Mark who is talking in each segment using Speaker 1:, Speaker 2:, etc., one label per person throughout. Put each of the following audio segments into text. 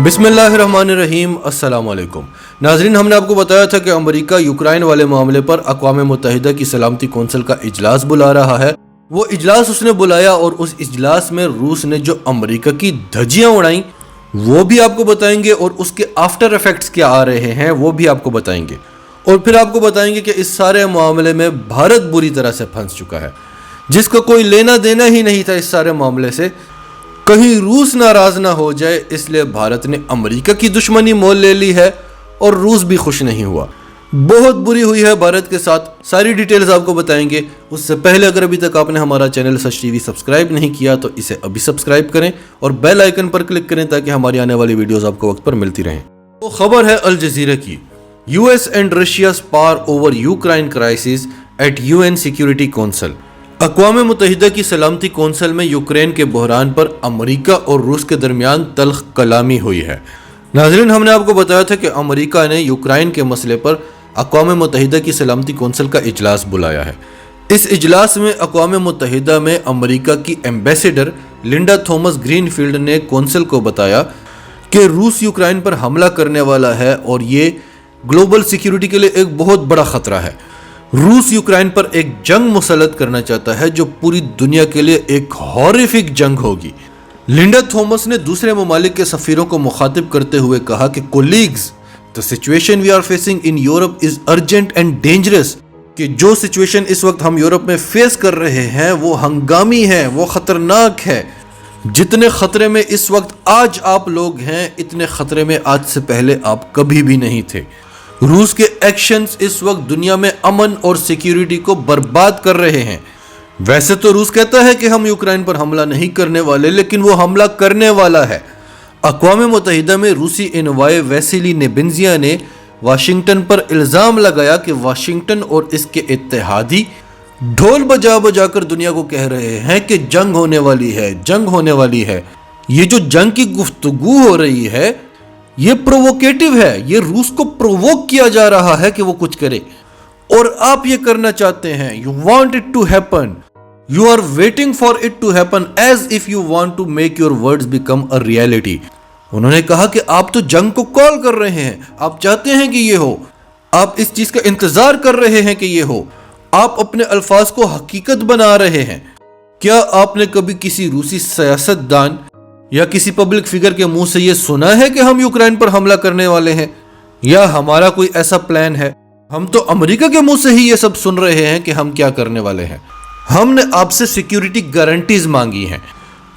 Speaker 1: बिस्मिल्लाहिर्रहमानिर्रहीम। अस्सलाम वालेकुम नाजरीन, हमने आपको बताया था कि अमेरिका यूक्रेन वाले मामले पर अक़वाम मुत्तहिदा की सलामती कौंसिल का इजलास बुला रहा है। वो इजलास उसने बुलाया और उस इजलास में रूस ने जो अमेरिका की धज्जियां उड़ाई वो भी आपको बताएंगे और उसके आफ्टर इफेक्ट्स क्या आ रहे हैं वो भी आपको बताएंगे। और फिर आपको बताएंगे कि इस सारे मामले में भारत बुरी तरह से फंस चुका है, जिसका कोई लेना देना ही नहीं था इस सारे मामले से। कहीं रूस नाराज ना हो जाए इसलिए भारत ने अमेरिका की दुश्मनी मोल ले ली है और रूस भी खुश नहीं हुआ। बहुत बुरी हुई है भारत के साथ। सारी डिटेल्स आपको बताएंगे। उससे पहले अगर अभी तक आपने हमारा चैनल सच टीवी सब्सक्राइब नहीं किया तो इसे अभी सब्सक्राइब करें और बेल आइकन पर क्लिक करें ताकि हमारी आने वाली वीडियोस आपको वक्त पर मिलती रहें। तो खबर है अल जजीरा की। US and Russia spar over Ukraine crisis at UN security council. अक़वाम मुत्तहिदा की सलामती कौंसिल में यूक्रेन के बहरान पर अमेरिका और रूस के दरमियान तल्ख कलामी हुई है। नाज़रीन, हमने आपको बताया था कि अमेरिका ने यूक्रेन के मसले पर अक़वाम मुत्तहिदा की सलामती कौंसिल का इजलास बुलाया है। इस इजलास में अक़वाम मुत्तहिदा में अमेरिका की एम्बेसडर लिंडा थॉमस ग्रीनफील्ड ने कौंसिल को बताया कि रूस यूक्रेन पर हमला करने वाला है और ये ग्लोबल सिक्योरिटी के लिए एक बहुत बड़ा ख़तरा है। रूस यूक्रेन पर एक जंग मुसल्लत करना चाहता है जो पूरी दुनिया के लिए एक हॉरिफिक जंग होगी। लिंडा थॉमस ने दूसरे ममालिक के सफीरों को मुखातिब करते हुए कहा कि colleagues, the situation we are facing in Europe is urgent and dangerous. कि जो सिचुएशन इस वक्त हम यूरोप में फेस कर रहे हैं वो हंगामी है, वो खतरनाक है। जितने खतरे में इस वक्त आज आप लोग हैं इतने खतरे में आज से पहले आप कभी भी नहीं थे। रूस के एक्शंस इस वक्त दुनिया में अमन और सिक्योरिटी को बर्बाद कर रहे हैं। वैसे तो रूस कहता है कि हम यूक्रेन पर हमला नहीं करने वाले, लेकिन वो हमला करने वाला है। अक़वाम मुत्तहिदा में रूसी इनवाय वैसिली नेबेंजिया ने वाशिंगटन पर इल्ज़ाम लगाया कि वाशिंगटन और इसके इत्तेहादी ढोल बजा बजा कर दुनिया को कह रहे हैं कि जंग होने वाली है, जंग होने वाली है। ये जो जंग की गुफ्तगू हो रही है ये प्रोवोकेटिव है, ये रूस को प्रोवोक किया जा रहा है कि वो कुछ करे और आप ये करना चाहते हैं। You want it to happen, you are waiting for it to happen as if you want to make your words become a reality. उन्होंने कहा कि आप तो जंग को कॉल कर रहे हैं, आप चाहते हैं कि ये हो, आप इस चीज का इंतजार कर रहे हैं कि ये हो, आप अपने अल्फाज को हकीकत बना रहे हैं। क्या आपने कभी किसी रूसी सियासतदान या किसी पब्लिक फिगर के मुंह से ये सुना है कि हम यूक्रेन पर हमला करने वाले हैं या हमारा कोई ऐसा प्लान है? हम तो अमेरिका के मुंह से ही ये सब सुन रहे हैं कि हम क्या करने वाले हैं। हमने आपसे सिक्योरिटी गारंटीज मांगी हैं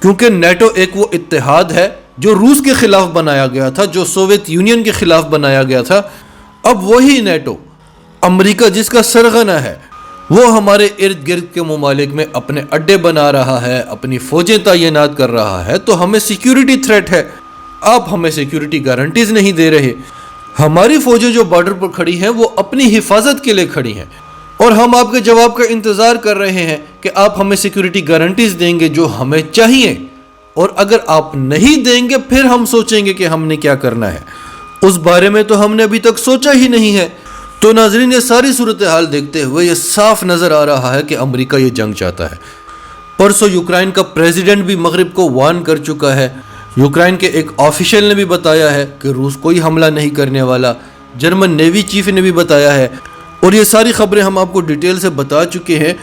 Speaker 1: क्योंकि नेटो एक वो इत्तेहाद है जो रूस के खिलाफ बनाया गया था, जो सोवियत यूनियन के खिलाफ बनाया गया था। अब वही नेटो, अमेरिका जिसका सरगना है, वो हमारे इर्द गिर्द के ममालिक में अपने अड्डे बना रहा है, अपनी फौजें तैनात कर रहा है, तो हमें सिक्योरिटी थ्रेट है। आप हमें सिक्योरिटी गारंटीज नहीं दे रहे। हमारी फौजें जो बॉर्डर पर खड़ी हैं वो अपनी हिफाजत के लिए खड़ी हैं और हम आपके जवाब का इंतजार कर रहे हैं कि आप हमें सिक्योरिटी गारंटीज देंगे जो हमें चाहिए, और अगर आप नहीं देंगे फिर हम सोचेंगे कि हमने क्या करना है। उस बारे में तो हमने अभी तक सोचा ही नहीं है। तो नाजरीन, ये सारी सूरत हाल देखते हुए ये साफ नजर आ रहा है कि अमेरिका ये जंग चाहता है। परसों यूक्रेन का प्रेसिडेंट भी मगरिब को वार्न कर चुका है। यूक्रेन के एक ऑफिशियल ने भी बताया है कि रूस कोई हमला नहीं करने वाला। जर्मन नेवी चीफ ने भी बताया है और ये सारी खबरें हम आपको डिटेल से बता चुके हैं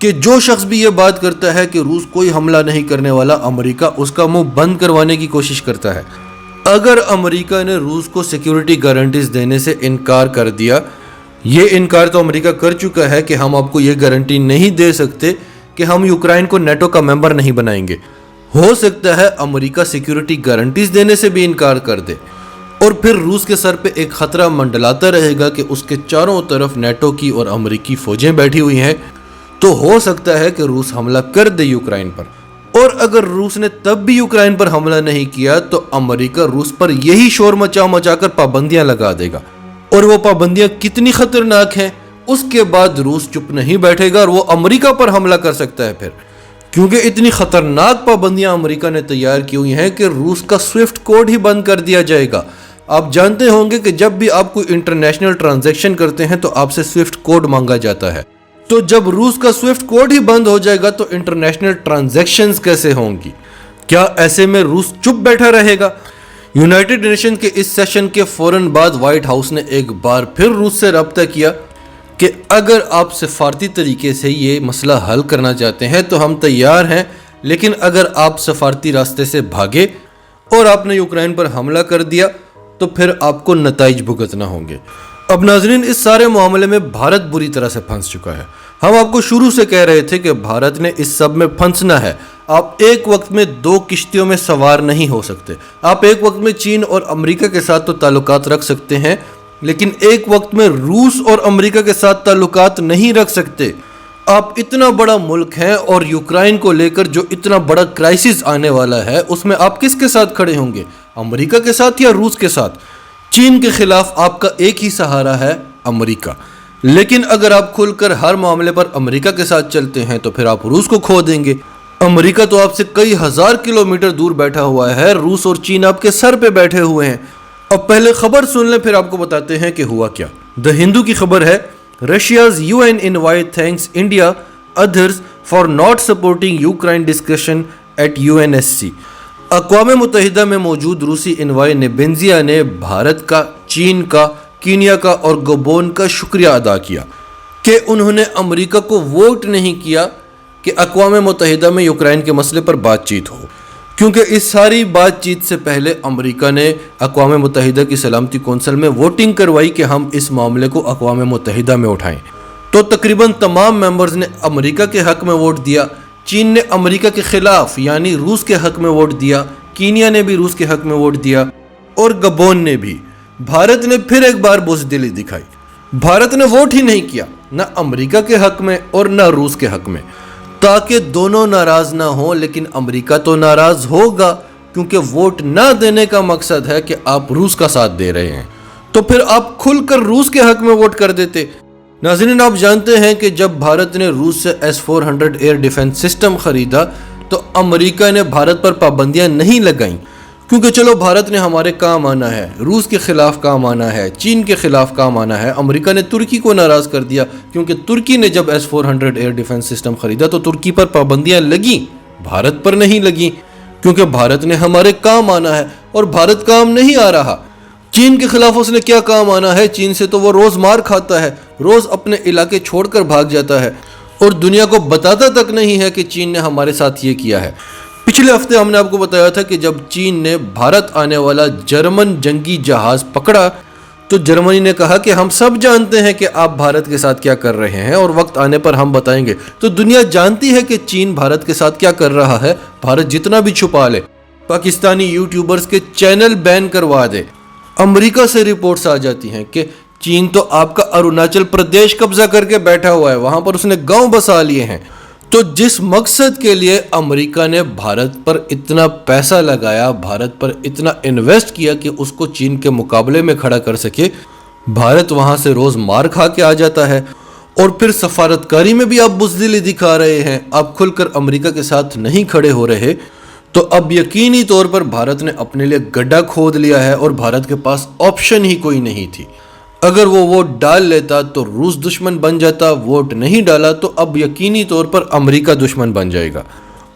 Speaker 1: कि जो शख्स भी ये बात करता है कि रूस कोई हमला नहीं करने वाला, अमेरिका उसका मुंह बंद करवाने की कोशिश करता है। अगर अमेरिका ने रूस को सिक्योरिटी गारंटीज देने से इनकार कर दिया, ये इनकार तो अमेरिका कर चुका है कि हम आपको ये गारंटी नहीं दे सकते कि हम यूक्रेन को नेटो का मेंबर नहीं बनाएंगे। हो सकता है अमेरिका सिक्योरिटी गारंटीज देने से भी इनकार कर दे और फिर रूस के सर पे एक खतरा मंडलाता रहेगा कि उसके चारों तरफ नेटो की और अमेरिकी फौजें बैठी हुई हैं, तो हो सकता है कि रूस हमला कर दे यूक्रेन पर। और अगर रूस ने तब भी यूक्रेन पर हमला नहीं किया तो अमेरिका रूस पर यही शोर मचा मचा कर पाबंदियां लगा देगा। और वो पाबंदियां कितनी खतरनाक हैं उसके बाद रूस चुप नहीं बैठेगा और वो अमेरिका पर हमला कर सकता है फिर, क्योंकि इतनी खतरनाक पाबंदियां अमेरिका ने तैयार की हुई हैं कि रूस का स्विफ्ट कोड ही बंद कर दिया जाएगा। आप जानते होंगे कि जब भी आप कोई इंटरनेशनल ट्रांजैक्शन करते हैं तो आपसे स्विफ्ट कोड मांगा जाता है। तो जब रूस का स्विफ्ट कोड ही बंद हो जाएगा तो इंटरनेशनल ट्रांजैक्शंस कैसे होंगी? क्या ऐसे में रूस चुप बैठा रहेगा? यूनाइटेड नेशन के इस सेशन के फौरन बाद व्हाइट हाउस ने एक बार फिर रूस से रब्ता किया कि अगर आप सफारती तरीके से ये मसला हल करना चाहते हैं तो हम तैयार हैं, लेकिन अगर आप सफारती रास्ते से भागे और आपने यूक्रेन पर हमला कर दिया तो फिर आपको नताइज भुगतना होंगे। अब नाजरीन, इस सारे मामले में भारत बुरी तरह से फंस चुका है। हम आपको शुरू से कह रहे थे कि भारत ने इस सब में फंसना है। आप एक वक्त में दो किश्तियों में सवार नहीं हो सकते। आप एक वक्त में चीन और अमेरिका के साथ तो ताल्लुकात रख सकते हैं, लेकिन एक वक्त में रूस और अमेरिका के साथ ताल्लुकात नहीं रख सकते। आप इतना बड़ा मुल्क हैं और यूक्रेन को लेकर जो इतना बड़ा क्राइसिस आने वाला है उसमें आप किसके साथ खड़े होंगे, अमेरिका के साथ या रूस के साथ? चीन के खिलाफ आपका एक ही सहारा है, अमेरिका। लेकिन अगर आप खुलकर हर मामले पर अमेरिका के साथ चलते हैं तो फिर आप रूस को खो देंगे। अमेरिका तो आपसे कई हजार किलोमीटर दूर बैठा हुआ है, रूस और चीन आपके सर पे बैठे हुए हैं। अब पहले खबर सुन लें, फिर आपको बताते हैं कि हुआ क्या। द हिंदू की खबर है, Russia's UN invite thanks India others for not supporting Ukraine discussion at UNSC. अक़वाम मुत्तहिदा में मौजूद रूसी इनवाई नेबेंजिया ने भारत का, चीन का, कीनिया का और गबोन का शुक्रिया अदा किया कि उन्होंने अमेरिका को वोट नहीं किया कि अक़वाम मुत्तहिदा में यूक्रेन के मसले पर बातचीत हो, क्योंकि इस सारी बातचीत से पहले अमेरिका ने अक़वाम मुत्तहिदा की सलामती कौंसिल में वोटिंग करवाई कि हम इस मामले को अक़वाम मुत्तहिदा में उठाएं। तो तकरीबन तमाम मेंबर्स ने अमेरिका के हक़ में वोट दिया। चीन ने अमेरिका के खिलाफ यानी रूस के हक़ में वोट दिया, कीनिया ने भी रूस के हक़ में वोट दिया और गबोन ने भी। भारत ने फिर एक बार बुज़दिली दिखाई। भारत ने वोट ही नहीं किया, ना अमेरिका के हक़ में और ना रूस के हक़ में, ताकि दोनों नाराज़ ना हो। लेकिन अमेरिका तो नाराज़ होगा, क्योंकि वोट ना देने का मकसद है कि आप रूस का साथ दे रहे हैं। तो फिर आप खुलकर रूस के हक़ में वोट कर देते। नाज़रीन, आप जानते हैं कि जब भारत ने रूस से S-400 एयर डिफेंस सिस्टम ख़रीदा तो अमेरिका ने भारत पर पाबंदियां नहीं लगाईं, क्योंकि चलो भारत ने हमारे काम आना है, रूस के ख़िलाफ़ काम आना है, चीन के ख़िलाफ़ काम आना है। अमेरिका ने तुर्की को नाराज़ कर दिया, क्योंकि तुर्की ने जब S-400 एयर डिफेंस सिस्टम ख़रीदा तो तुर्की पर पाबंदियां लगी, भारत पर नहीं लगी, क्योंकि भारत ने हमारे काम आना है और भारत काम नहीं आ रहा। चीन के खिलाफ उसने क्या काम आना है? चीन से तो वो रोज़ मार खाता है, रोज़ अपने इलाके छोड़कर भाग जाता है और दुनिया को बताता तक नहीं है कि चीन ने हमारे साथ ये किया है। पिछले हफ्ते हमने आपको बताया था कि जब चीन ने भारत आने वाला जर्मन जंगी जहाज़ पकड़ा तो जर्मनी ने कहा कि हम सब जानते हैं कि आप भारत के साथ क्या कर रहे हैं और वक्त आने पर हम बताएंगे। तो दुनिया जानती है कि चीन भारत के साथ क्या कर रहा है। भारत जितना भी छुपा ले, पाकिस्तानी यूट्यूबर्स के चैनल बैन करवा दे, अमेरिका से रिपोर्ट्स आ जाती हैं कि चीन तो आपका अरुणाचल प्रदेश कब्जा करके बैठा हुआ है, वहां पर उसने गांव बसा लिए हैं। तो जिस मकसद के लिए अमेरिका ने भारत पर इतना पैसा लगाया, भारत पर इतना इन्वेस्ट किया कि उसको चीन के मुकाबले में खड़ा कर सके, भारत वहां से रोज मार खा के आ जाता है। और फिर सफारतकारी में भी आप बुज़दिली दिखा रहे हैं, आप खुलकर अमेरिका के साथ नहीं खड़े हो रहे। तो अब यकीनी तौर पर भारत ने अपने लिए गड्ढा खोद लिया है और भारत के पास ऑप्शन ही कोई नहीं थी। अगर वो वोट डाल लेता तो रूस दुश्मन बन जाता, वोट नहीं डाला तो अब यकीनी तौर पर अमेरिका दुश्मन बन जाएगा।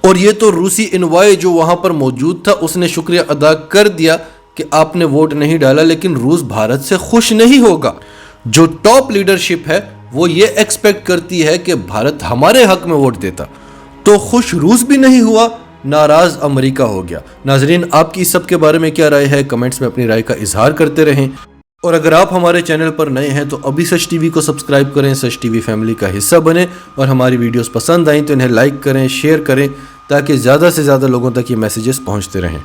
Speaker 1: और ये तो रूसी इनवाई जो वहाँ पर मौजूद था उसने शुक्रिया अदा कर दिया कि आपने वोट नहीं डाला, लेकिन रूस भारत से खुश नहीं होगा। जो टॉप लीडरशिप है वो ये एक्सपेक्ट करती है कि भारत हमारे हक में वोट देता। तो खुश रूस भी नहीं हुआ, नाराज अमेरिका हो गया। नाजरीन, आपकी इस सब के बारे में क्या राय है? कमेंट्स में अपनी राय का इजहार करते रहें। और अगर आप हमारे चैनल पर नए हैं तो अभी सच टीवी को सब्सक्राइब करें, सच टीवी फैमिली का हिस्सा बने। और हमारी वीडियोस पसंद आएँ तो इन्हें लाइक करें, शेयर करें, ताकि ज़्यादा से ज़्यादा लोगों तक ये मैसेजेस पहुँचते रहें।